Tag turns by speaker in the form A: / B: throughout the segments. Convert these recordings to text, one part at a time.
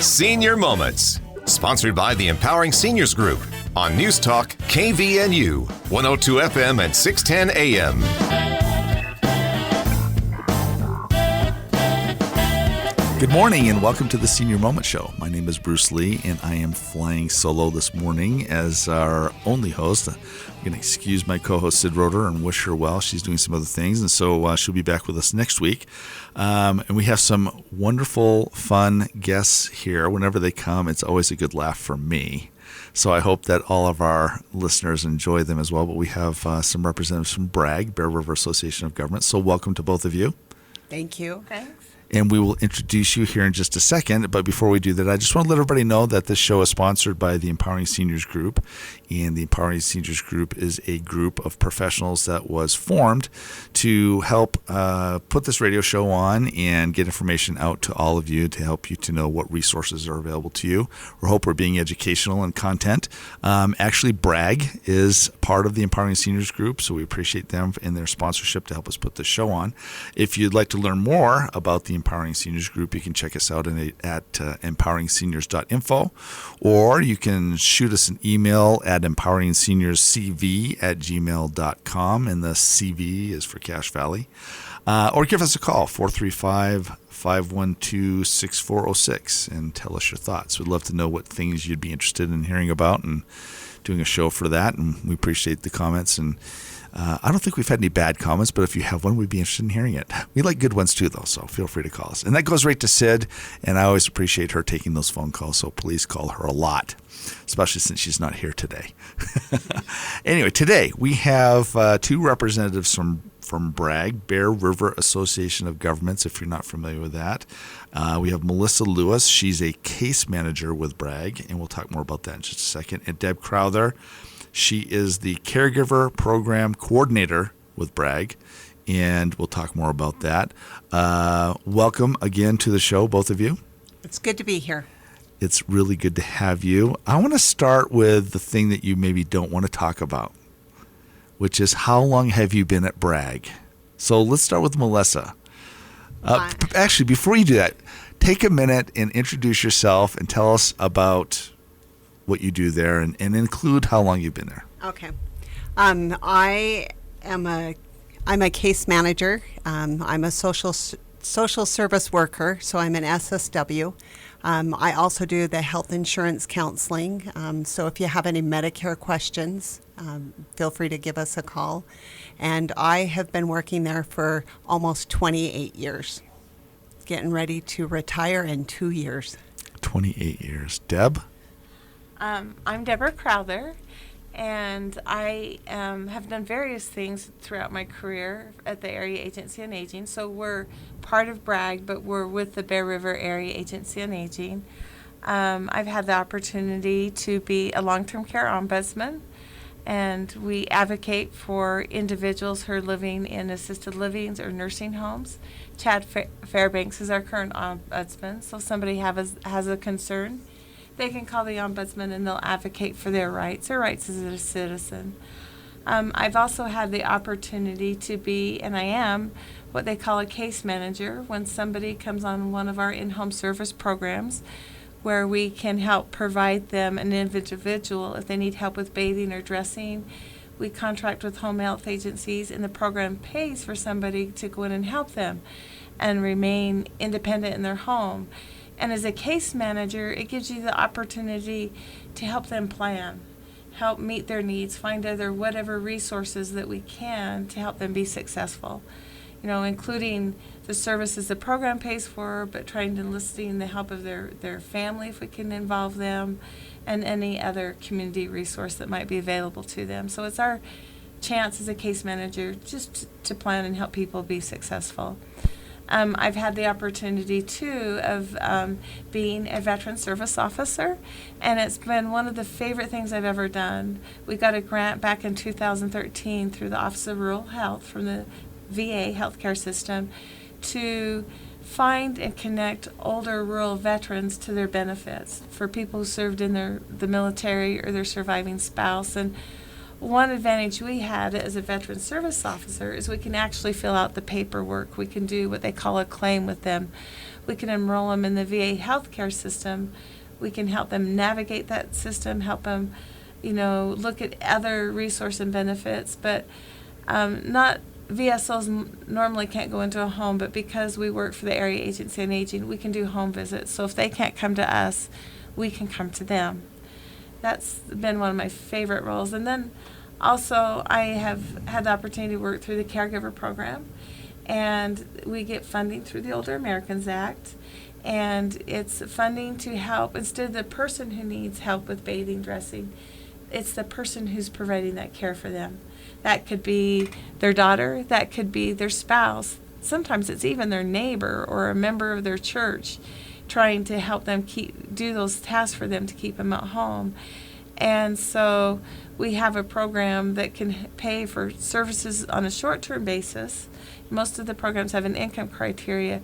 A: Senior Moments, sponsored by the Empowering Seniors Group on News Talk KVNU, 102 FM and 610 AM.
B: Good morning and welcome to the Senior Moment Show. My name is Bruce Lee and I am flying solo this morning as our only host. I'm going to excuse my co-host Sid Roeder and wish her well. She's doing some other things, and so she'll be back with us next week. And we have some wonderful, fun guests here. Whenever they come, it's always a good laugh for me. So I hope that all of our listeners enjoy them as well. But we have some representatives from BRAG, Bear River Association of Governments. So welcome to both of you.
C: Thank you.
D: Thanks.
B: And we will introduce you here in just a second. But before we do that, I just want to let everybody know that this show is sponsored by the Empowering Seniors Group. And the Empowering Seniors Group is a group of professionals that was formed to help put this radio show on and get information out to all of you to help you to know what resources are available to you. We hope we're being educational in content. Actually, BRAG is part of the Empowering Seniors Group, so we appreciate them and their sponsorship to help us put this show on. If you'd like to learn more about the Empowering Seniors Group, you can check us out at empoweringseniors.info, or you can shoot us an email at empoweringseniorscv@gmail.com, and the CV is for Cache Valley, or give us a call, 435-512-6406, and tell us your thoughts. We'd love to know what things you'd be interested in hearing about and doing a show for that, and we appreciate the comments. And I don't think we've had any bad comments, but if you have one, we'd be interested in hearing it. We like good ones too, though, so feel free to call us. And that goes right to Sid, and I always appreciate her taking those phone calls, so please call her a lot, especially since she's not here today. Anyway, today we have two representatives from BRAG, Bear River Association of Governments, if you're not familiar with that. We have Melissa Lewis. She's a case manager with BRAG, and we'll talk more about that in just a second. And Deb Crowther. She is the Caregiver Program Coordinator with BRAG, and we'll talk more about that. Welcome again to the show, both of you.
C: It's good to be here.
B: It's really good to have you. I want to start with the thing that you maybe don't want to talk about, which is how long have you been at BRAG? So let's start with Melissa. Actually, before you do that, take a minute and introduce yourself and tell us about what you do there, and include how long you've been there.
C: Okay. I'm a case manager. I'm a social service worker, so I'm an SSW. I also do the health insurance counseling. So if you have any Medicare questions, feel free to give us a call. And I have been working there for almost 28 years. Getting ready to retire in 2 years.
B: 28 years. Deb?
D: I'm Deborah Crowther, and I have done various things throughout my career at the Area Agency on Aging. So we're part of BRAG, but we're with the Bear River Area Agency on Aging. I've had the opportunity to be a long-term care ombudsman, and we advocate for individuals who are living in assisted livings or nursing homes. Chad Fairbanks is our current ombudsman, so if somebody has a concern, they can call the ombudsman and they'll advocate for their rights as a citizen. I've also had the opportunity to be, and I am, what they call a case manager when somebody comes on one of our in-home service programs where we can help provide them an individual if they need help with bathing or dressing. We contract with home health agencies, and the program pays for somebody to go in and help them and remain independent in their home. And as a case manager, it gives you the opportunity to help them plan, help meet their needs, find whatever resources that we can to help them be successful. Including the services the program pays for, but trying to enlisting the help of their family if we can involve them, and any other community resource that might be available to them. So it's our chance as a case manager just to plan and help people be successful. I've had the opportunity, too, of being a veteran service officer, and it's been one of the favorite things I've ever done. We got a grant back in 2013 through the Office of Rural Health from the VA healthcare system to find and connect older rural veterans to their benefits for people who served in the military or their surviving spouse. And one advantage we had as a veteran service officer is we can actually fill out the paperwork. We can do what they call a claim with them, we can enroll them in the VA healthcare system. We can help them navigate that system, help them, look at other resource and benefits. But not VSLs normally can't go into a home, but because we work for the Area Agency on Aging, we can do home visits. So if they can't come to us, we can come to them. That's been one of my favorite roles. And then also I have had the opportunity to work through the caregiver program, and we get funding through the Older Americans Act. And it's funding to help, instead of the person who needs help with bathing, dressing, it's the person who's providing that care for them. That could be their daughter, that could be their spouse. Sometimes it's even their neighbor or a member of their church, trying to help them do those tasks for them to keep them at home. And so we have a program that can pay for services on a short-term basis. Most of the programs have an income criteria.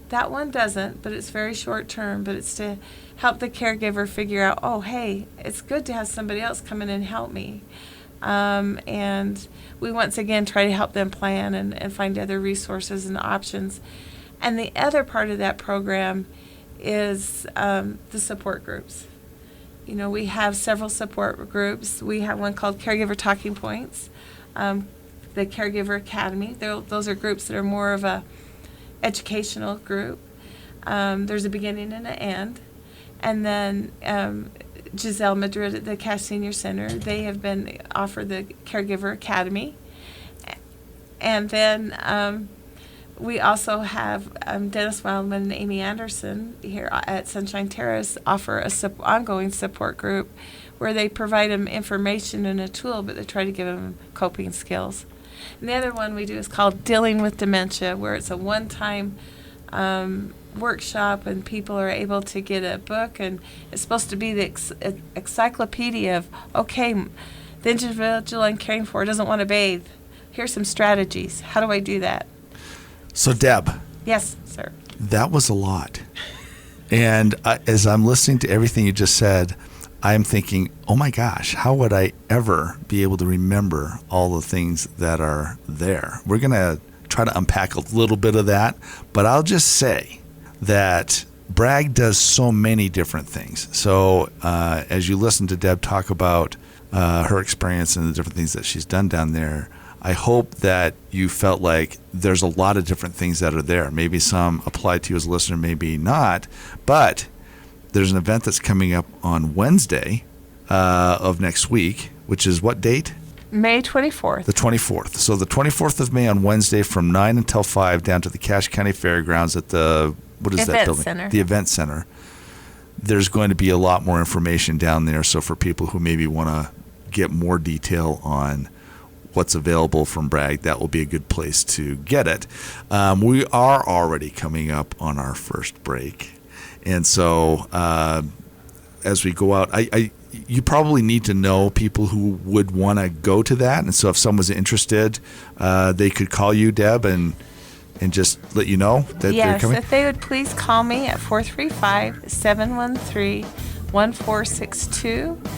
D: That one doesn't, but it's very short-term, but it's to help the caregiver figure out, oh, hey, it's good to have somebody else come in and help me. And we once again try to help them plan and find other resources and options. And the other part of that program is the support groups. We have several support groups. We have one called Caregiver Talking Points, the Caregiver Academy. Those are groups that are more of a educational group. There's a beginning and an end. And then Giselle Madrid at the Cash Senior Center, they have been offered the Caregiver Academy. And then we also have Dennis Wildman and Amy Anderson here at Sunshine Terrace offer a ongoing support group where they provide them information and a tool, but they try to give them coping skills. And the other one we do is called Dealing with Dementia, where it's a one-time workshop, and people are able to get a book, and it's supposed to be the encyclopedia of, okay, the individual I'm caring for doesn't want to bathe. Here's some strategies. How do I do that?
B: So, Deb.
D: Yes, sir.
B: That was a lot. And as I'm listening to everything you just said, I'm thinking, oh my gosh, how would I ever be able to remember all the things that are there? We're going to try to unpack a little bit of that, but I'll just say that Bragg does so many different things. So as you listen to Deb talk about her experience and the different things that she's done down there, I hope that you felt like there's a lot of different things that are there. Maybe some apply to you as a listener, maybe not. But there's an event that's coming up on Wednesday of next week, which is what date?
D: May 24th.
B: The 24th. So the 24th of May on Wednesday from 9 until 5 down to the Cache County Fairgrounds at the, what is that building?
D: Center.
B: The Event Center. There's going to be a lot more information down there. So for people who maybe want to get more detail on what's available from Bragg, that will be a good place to get it. We are already coming up on our first break. And so as we go out, you probably need to know people who would want to go to that. And so if someone's interested, they could call you, Deb, and just let you know that they're coming?
D: Yes, if they would please call me at 435-713-1462.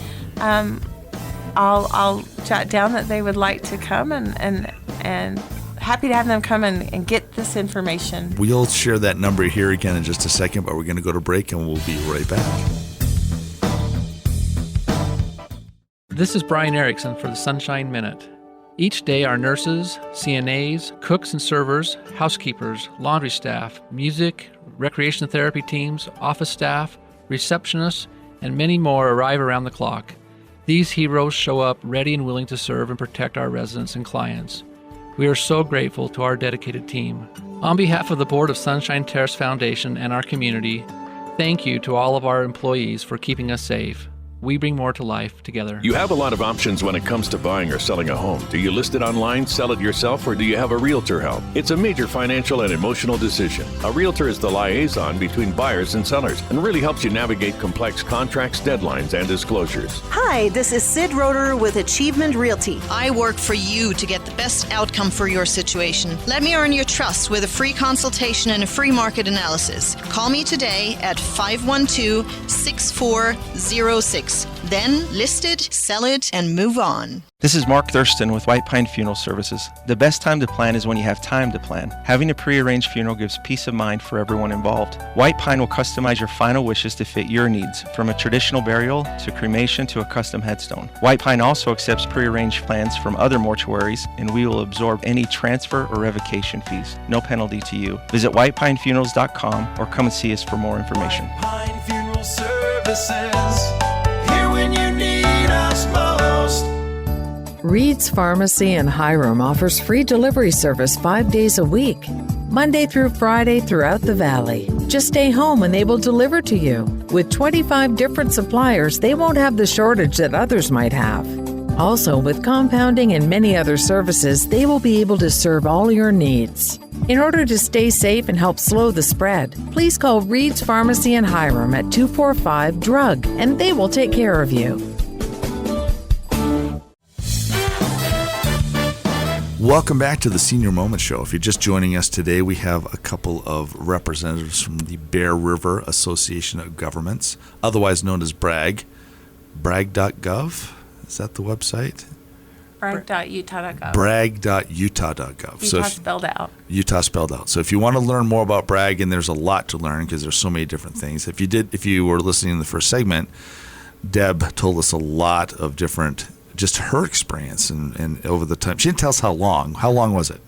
D: I'll jot down that they would like to come, and happy to have them come and get this information.
B: We'll share that number here again in just a second, but we're going to go to break and we'll be right back.
E: This is Brian Erickson for the Sunshine Minute. Each day our nurses, CNAs, cooks and servers, housekeepers, laundry staff, music, recreation therapy teams, office staff, receptionists, and many more arrive around the clock. These heroes show up ready and willing to serve and protect our residents and clients. We are so grateful to our dedicated team. On behalf of the Board of Sunshine Terrace Foundation and our community, thank you to all of our employees for keeping us safe. We bring more to life together.
F: You have a lot of options when it comes to buying or selling a home. Do you list it online, sell it yourself, or do you have a realtor help? It's a major financial and emotional decision. A realtor is the liaison between buyers and sellers and really helps you navigate complex contracts, deadlines, and disclosures.
G: Hi, this is Sid Roeder with Achievement Realty.
H: I work for you to get the best outcome for your situation. Let me earn your trust with a free consultation and a free market analysis. Call me today at 512-6406. fix. Then list it, sell it, and move on.
I: This is Mark Thurston with White Pine Funeral Services. The best time to plan is when you have time to plan. Having a pre-arranged funeral gives peace of mind for everyone involved. White Pine will customize your final wishes to fit your needs, from a traditional burial to cremation to a custom headstone. White Pine also accepts pre-arranged plans from other mortuaries, and we will absorb any transfer or revocation fees. No penalty to you. Visit whitepinefunerals.com or come and see us for more information.
J: White Pine Funeral Services, here when you need us most.
K: Reed's Pharmacy in Hiram offers free delivery service 5 days a week, Monday through Friday throughout the valley. Just stay home and they will deliver to you. With 25 different suppliers, they won't have the shortage that others might have. Also, with compounding and many other services, they will be able to serve all your needs. In order to stay safe and help slow the spread, please call Reed's Pharmacy in Hiram at 245-DRUG, and they will take care of you.
B: Welcome back to the Senior Moment Show. If you're just joining us today, we have a couple of representatives from the Bear River Association of Governments, otherwise known as BRAG. brag.gov, is that the website?
D: Brag.utah.gov.
B: Brag.utah.gov.
D: Utah spelled out.
B: Utah spelled out. So if you want to learn more about BRAG, and there's a lot to learn because there's so many different things. If you were listening in the first segment, Deb told us a lot of different, just her experience and over the time. She didn't tell us how long. How long was it?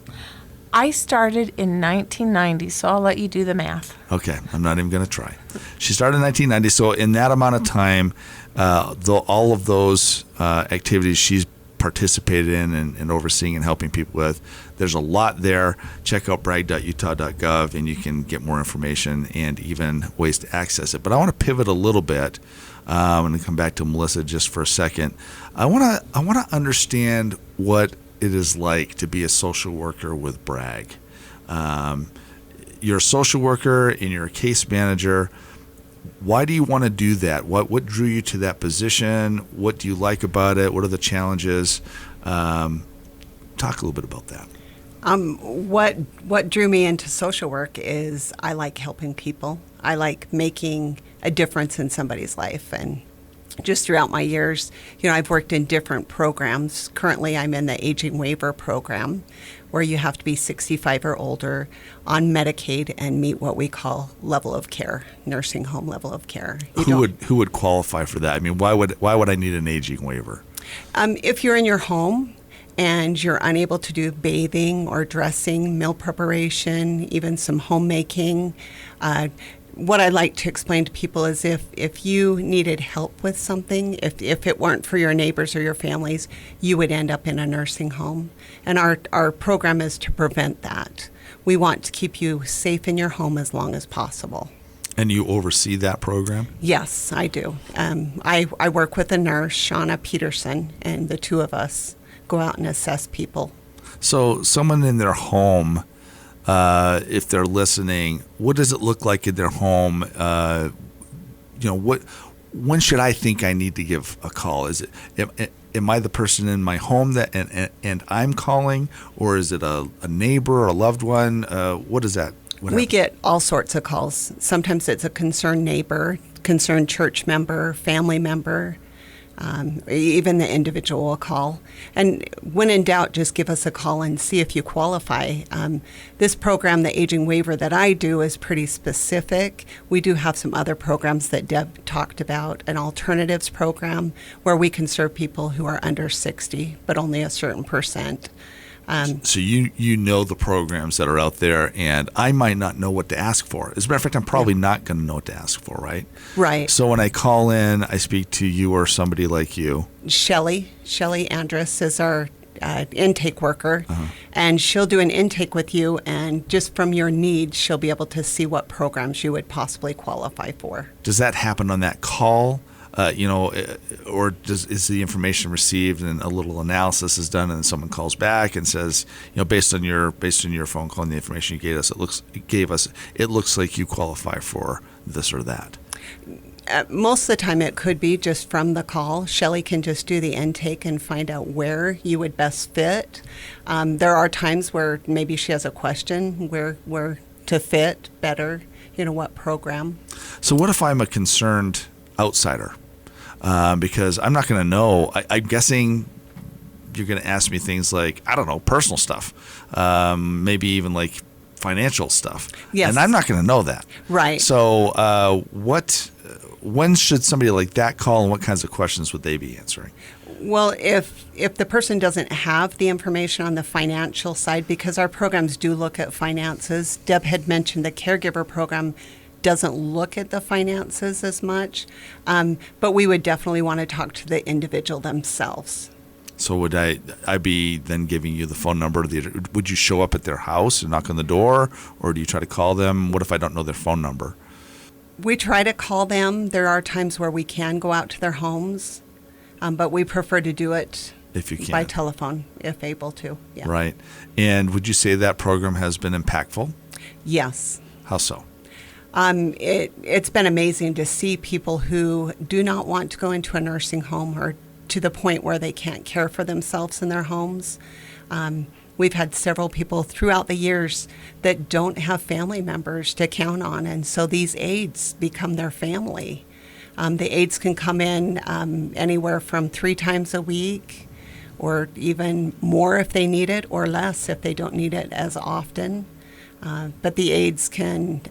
D: I started in 1990, so I'll let you do the math.
B: Okay, I'm not even going to try. She started in 1990, so in that amount of time, all of those activities she's participated in and overseeing and helping people with, there's a lot there. Check out brag.utah.gov and you can get more information and even ways to access it. But I want to pivot a little bit. I'm going to come back to Melissa just for a second. I want to understand what it is like to be a social worker with BRAG. You're a social worker and you're a case manager. Why do you want to do that? What drew you to that position? What do you like about it? What are the challenges? Talk a little bit about that.
C: What drew me into social work is I like helping people. I like making a difference in somebody's life. And just throughout my years, I've worked in different programs. Currently, I'm in the aging waiver program, where you have to be 65 or older on Medicaid and meet what we call level of care, nursing home level of care.
B: Who would qualify for that? I mean, why would I need an aging waiver?
C: If you're in your home and you're unable to do bathing or dressing, meal preparation, even some homemaking, what I like to explain to people is if you needed help with something, if it weren't for your neighbors or your families, you would end up in a nursing home. And our program is to prevent that. We want to keep you safe in your home as long as possible.
B: And you oversee that program?
C: Yes, I do. I work with a nurse, Shauna Peterson, and the two of us go out and assess people. So someone in their home, if they're listening, what does it look like in their home? When should I think I need to give a call? Is it am I the person in my home that and I'm calling, or is it a neighbor or a loved one? What is that? We get all sorts of calls. Sometimes it's a concerned neighbor, concerned church member, family member. Even the individual will call. And when in doubt, just give us a call and see if you qualify. This program, the aging waiver that I do, is pretty specific. We do have some other programs that Deb talked about, an alternatives program where we can serve people who are under 60, but only a certain percent. So you know the programs that are out there, and I might not know what to ask for. As a matter of fact, I'm probably not going to know what to ask for, right? Right. So when I call in, I speak to you or somebody like you. Shelly Andrus is our intake worker, and she'll do an intake with you, and just from your needs, she'll be able to see what programs you would possibly qualify for. Does that happen on that call? Or is the information received and a little analysis is done, and then someone calls back and says, based on your phone call and the information you gave us, it looks like you qualify for this or that. Most of the time, it could be just from the call. Shelley can just do the intake and find out where you would best fit. There are times where maybe she has a question where to fit better. What program? So what if I'm a concerned outsider?
B: because I'm not going to know. I'm guessing you're going to ask me things like, I don't know, personal stuff, maybe even like financial stuff.
C: Yes.
B: And I'm not going to know that.
C: Right.
B: So when should somebody like that call, and what kinds of questions would they be answering?
C: Well, if the person doesn't have the information on the financial side, because our programs do look at finances, Deb had mentioned the caregiver program doesn't look at the finances as much, but we would definitely want to talk to the individual themselves.
B: So would I be then giving you the phone number? Would you show up at their house and knock on the door, or do you try to call them? What if I don't know their phone number?
C: We try to call them. There are times where we can go out to their homes, but we prefer to do it
B: if you can
C: by telephone, if able to. Yeah.
B: Right. And would you say that program has been impactful?
C: Yes.
B: How so?
C: It's been amazing to see people who do not want to go into a nursing home or to the point where they can't care for themselves in their homes. We've had several people throughout the years that don't have family members to count on, and so these aides become their family. The aides can come in anywhere from 3 times a week, or even more if they need it, or less if they don't need it as often. But the aides can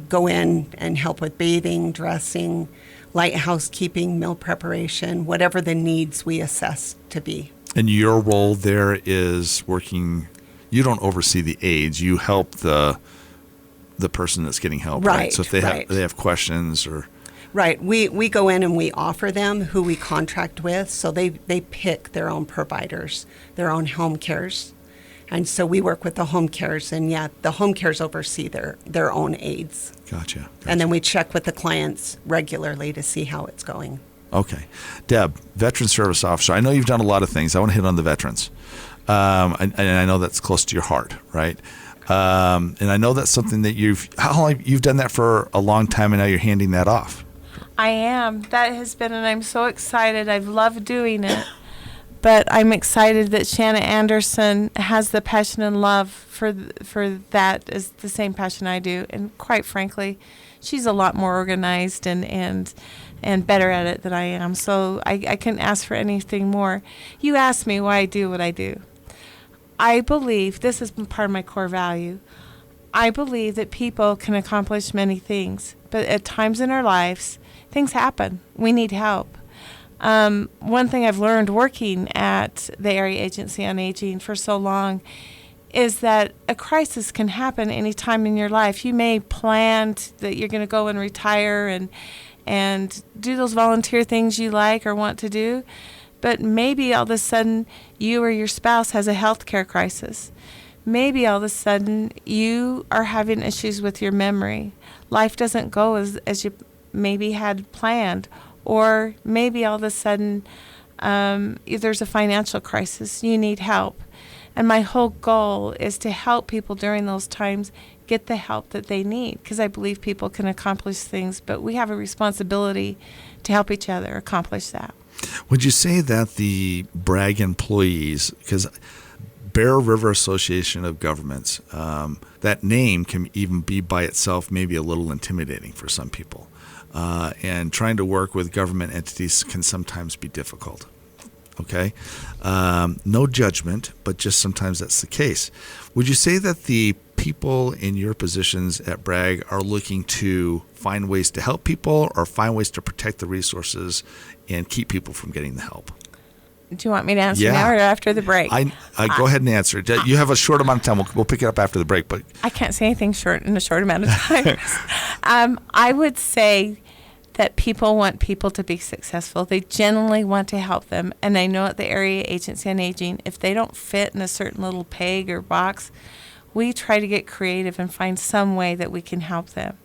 C: go in and help with bathing, dressing, light housekeeping, meal preparation, whatever the needs we assess to be.
B: And your role there is working, you don't oversee the aides, you help the person that's getting help, right? So if they have questions or...
C: Right. We go in and we offer them who we contract with, so they pick their own providers, their own home cares. And so we work with the home cares, and the home cares oversee their own aides.
B: Gotcha.
C: And then we check with the clients regularly to see how it's going.
B: Okay. Deb, Veteran Service Officer, I know you've done a lot of things. I want to hit on the veterans. And I know that's close to your heart, right? And I know that's something that you've done that for a long time, and now you're handing that off.
D: I am. That has been, and I'm so excited. I've loved doing it. But I'm excited that Shanna Anderson has the passion and love for that as the same passion I do. And quite frankly, she's a lot more organized and better at it than I am. So I couldn't ask for anything more. You asked me why I do what I do. I believe, this has been part of my core value, I believe that people can accomplish many things. But at times in our lives, things happen. We need help. One thing I've learned working at the Area Agency on Aging for so long is that a crisis can happen any time in your life. You may plan that you're going to go and retire and do those volunteer things you like or want to do, but maybe all of a sudden you or your spouse has a health care crisis. Maybe all of a sudden you are having issues with your memory. Life doesn't go as you maybe had planned. Or maybe all of a sudden there's a financial crisis. You need help. And my whole goal is to help people during those times get the help that they need, because I believe people can accomplish things, but we have a responsibility to help each other accomplish that.
B: Would you say that the Bragg employees, because Bear River Association of Governments, that name can even be by itself maybe a little intimidating for some people. And trying to work with government entities can sometimes be difficult. Okay? No judgment, but just sometimes that's the case. Would you say that the people in your positions at Bragg are looking to find ways to help people or find ways to protect the resources and keep people from getting the help?
D: Do you want me to answer now or after the break?
B: I go ahead and answer. You have a short amount of time. We'll pick it up after the break. But
D: I can't say anything short in a short amount of time. I would say that people want people to be successful. They genuinely want to help them. And I know at the Area Agency on Aging, if they don't fit in a certain little peg or box, we try to get creative and find some way that we can help them.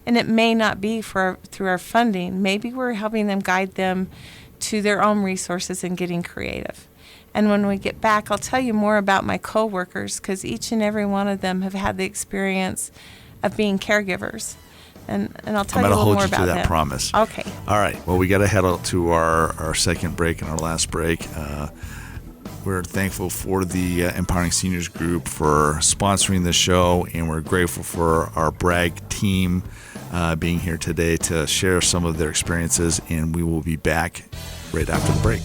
D: And it may not be through our funding. Maybe we're helping them, guide them to their own resources and getting creative. And when we get back, I'll tell you more about my coworkers, because each and every one of them have had the experience of being caregivers. And I'll tell you a little more about that.
B: I'm going to hold you to that promise.
D: Okay.
B: All right. Well, we got to head out to our second break and our last break. We're thankful for the Empowering Seniors Group for sponsoring the show, and we're grateful for our Bragg team being here today to share some of their experiences, and we will be back right after the break.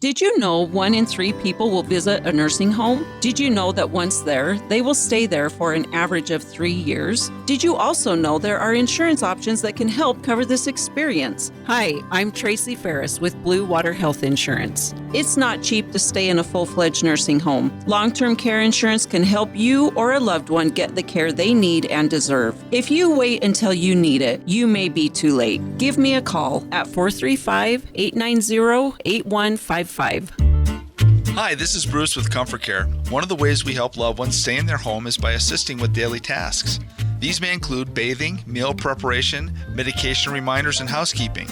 L: Did you know 1 in 3 people will visit a nursing home? Did you know that once there, they will stay there for an average of 3 years? Did you also know there are insurance options that can help cover this experience? Hi, I'm Tracy Ferris with Blue Water Health Insurance. It's not cheap to stay in a full-fledged nursing home. Long-term care insurance can help you or a loved one get the care they need and deserve. If you wait until you need it, you may be too late. Give me a call at 435-890-8155.
B: Hi, this is Bruce with Comfort Care. One of the ways we help loved ones stay in their home is by assisting with daily tasks. These may include bathing, meal preparation, medication reminders, and housekeeping.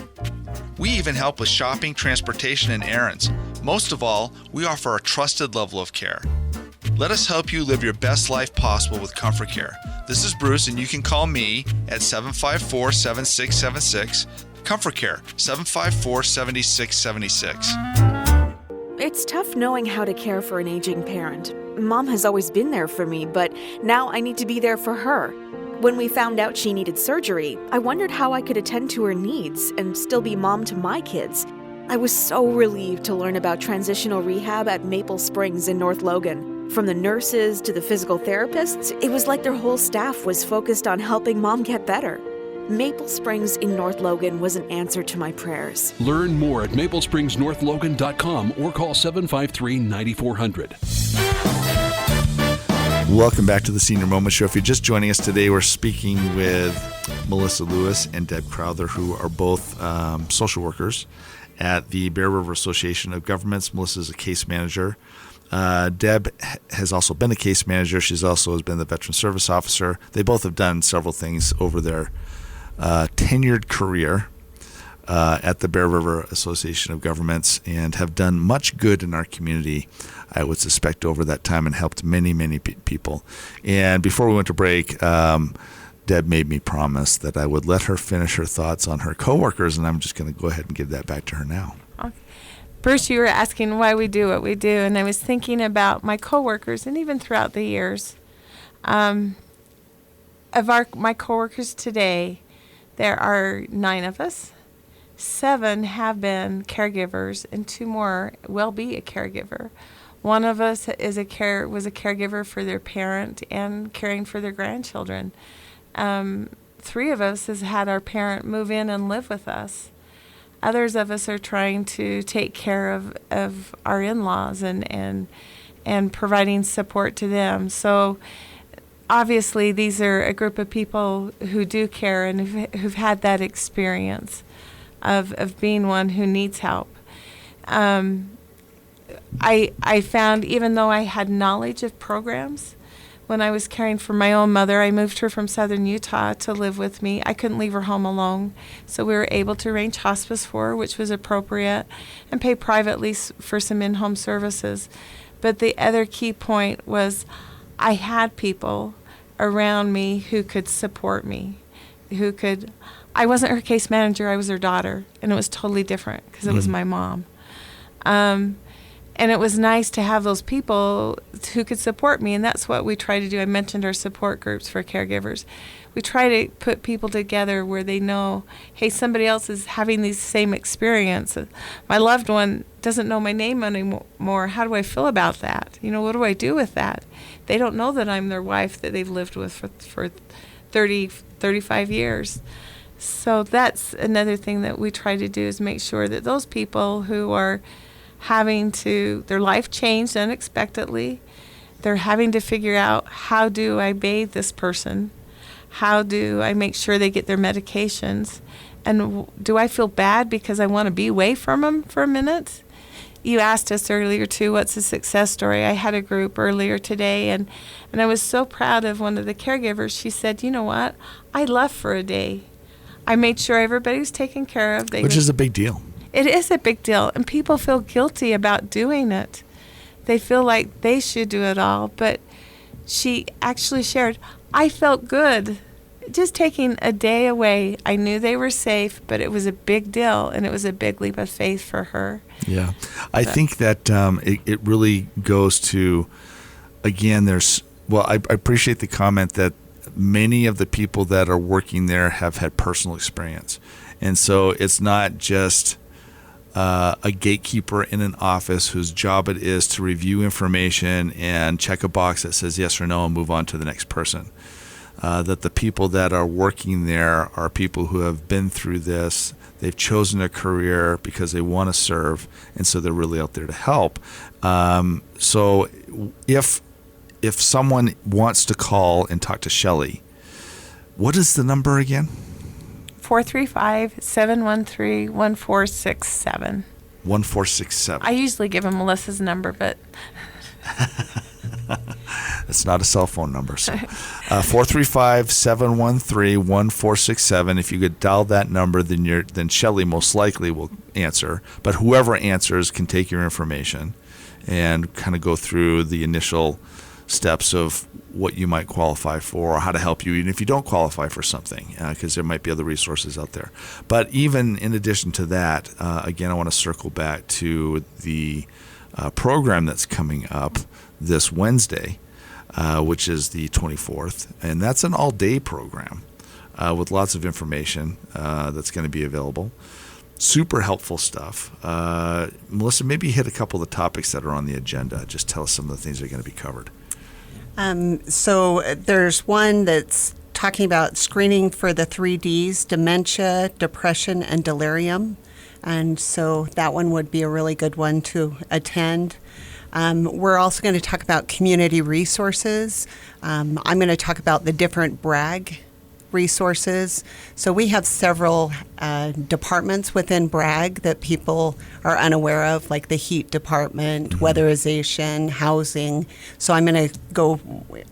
B: We even help with shopping, transportation, and errands. Most of all, we offer a trusted level of care. Let us help you live your best life possible with Comfort Care. This is Bruce, and you can call me at 754-7676. Comfort Care, 754-7676.
M: It's tough knowing how to care for an aging parent. Mom has always been there for me, but now I need to be there for her. When we found out she needed surgery, I wondered how I could attend to her needs and still be mom to my kids. I was so relieved to learn about transitional rehab at Maple Springs in North Logan. From the nurses to the physical therapists, it was like their whole staff was focused on helping Mom get better. Maple Springs in North Logan was an answer to my prayers.
N: Learn more at maplespringsnorthlogan.com or call 753-9400.
B: Welcome back to the Senior Moment Show. If you're just joining us today, we're speaking with Melissa Lewis and Deb Crowther, who are both social workers at the Bear River Association of Governments. Melissa is a case manager. Deb has also been a case manager. She's also has been the veteran service officer. They both have done several things over their tenured career at the Bear River Association of Governments and have done much good in our community, I would suspect, over that time and helped many, many people. And before we went to break, Deb made me promise that I would let her finish her thoughts on her coworkers, and I'm just going to go ahead and give that back to her now.
D: Okay. Bruce, you were asking why we do what we do, and I was thinking about my coworkers, and even throughout the years, of my coworkers today, there are 9 of us. 7 have been caregivers, and 2 more will be a caregiver. One of us was a caregiver for their parent and caring for their grandchildren. 3 of us has had our parent move in and live with us. Others of us are trying to take care of our in-laws and providing support to them. So obviously these are a group of people who do care and who've had that experience of being one who needs help. I found, even though I had knowledge of programs, when I was caring for my own mother, I moved her from southern Utah to live with me. I couldn't leave her home alone, so we were able to arrange hospice for her, which was appropriate, and pay privately for some in-home services. But the other key point was I had people around me who could support me, I wasn't her case manager, I was her daughter, and it was totally different because it was my mom. And it was nice to have those people who could support me, and that's what we try to do. I mentioned our support groups for caregivers. We try to put people together where they know, hey, somebody else is having these same experience. My loved one doesn't know my name anymore. How do I feel about that? What do I do with that? They don't know that I'm their wife that they've lived with for 30, 35 years. So that's another thing that we try to do, is make sure that those people who are their life changed unexpectedly, they're having to figure out, how do I bathe this person? How do I make sure they get their medications? And do I feel bad because I want to be away from them for a minute? You asked us earlier too, what's a success story? I had a group earlier today, and I was so proud of one of the caregivers. She said, you know what? I left for a day. I made sure everybody was taken care of.
B: Which is a big deal.
D: It is a big deal, and people feel guilty about doing it. They feel like they should do it all, but she actually shared, I felt good. just taking a day away. I knew they were safe, but it was a big deal, and it was a big leap of faith for her.
B: Yeah. I think that it really goes to, again, I appreciate the comment that many of the people that are working there have had personal experience. And so it's not just a gatekeeper in an office whose job it is to review information and check a box that says yes or no and move on to the next person. That the people that are working there are people who have been through this. They've chosen a career because they want to serve, and so they're really out there to help. So if someone wants to call and talk to Shelley, what is the number again?
D: 435-713-1467.
B: 1467.
D: I usually give them Melissa's number, but
B: it's not a cell phone number. So 435-713-1467. If you could dial that number, then Shelley most likely will answer. But whoever answers can take your information and kind of go through the initial steps of what you might qualify for or how to help you, even if you don't qualify for something, because there might be other resources out there. But even in addition to that, again, I want to circle back to the program that's coming up this Wednesday, which is the 24th, and that's an all-day program with lots of information that's going to be available. Super helpful stuff. Melissa, maybe hit a couple of the topics that are on the agenda. Just tell us some of the things that are going to be covered.
C: So there's one that's talking about screening for the 3Ds, dementia, depression, and delirium. And so that one would be a really good one to attend. We're also going to talk about community resources. I'm going to talk about the different BRAG resources. So we have several departments within BRAG that people are unaware of, like the heat department, weatherization, housing. So I'm going to go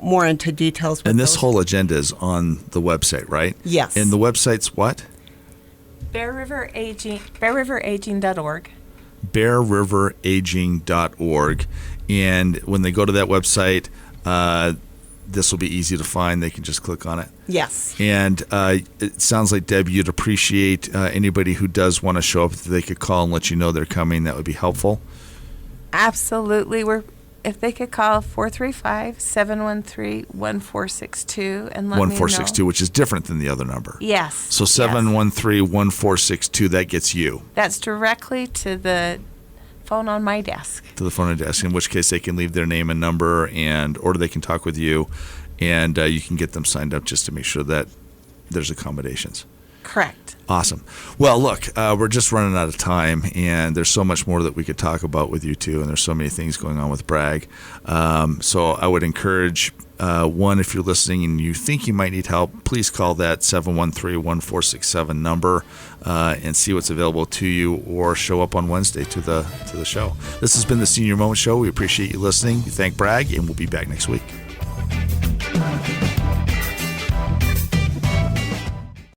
C: more into details with
B: And this
C: those.
B: whole agenda is on the website, right?
C: Yes.
B: And the website's what?
D: bearriveraging.org.
B: bearriveraging.org. And when they go to that website, this will be easy to find. They can just click on it.
C: Yes.
B: And it sounds like, Deb, you'd appreciate anybody who does want to show up, if they could call and let you know they're coming. That would be helpful.
D: Absolutely. If they could call 435-713-1462 and let me know.
B: 1462, which is different than the other number.
D: Yes.
B: So 713-1462, that gets you.
D: That's directly to the phone on my desk.
B: To the phone on desk, in which case they can leave their name and number, or they can talk with you, and you can get them signed up just to make sure that there's accommodations.
D: Correct.
B: Awesome. Well, look, we're just running out of time, and there's so much more that we could talk about with you two, and there's so many things going on with BRAG. So I would encourage, one, if you're listening and you think you might need help, please call that 713-1467 number and see what's available to you, or show up on Wednesday to the show. This has been the Senior Moment Show. We appreciate you listening. We thank BRAG, and we'll be back next week.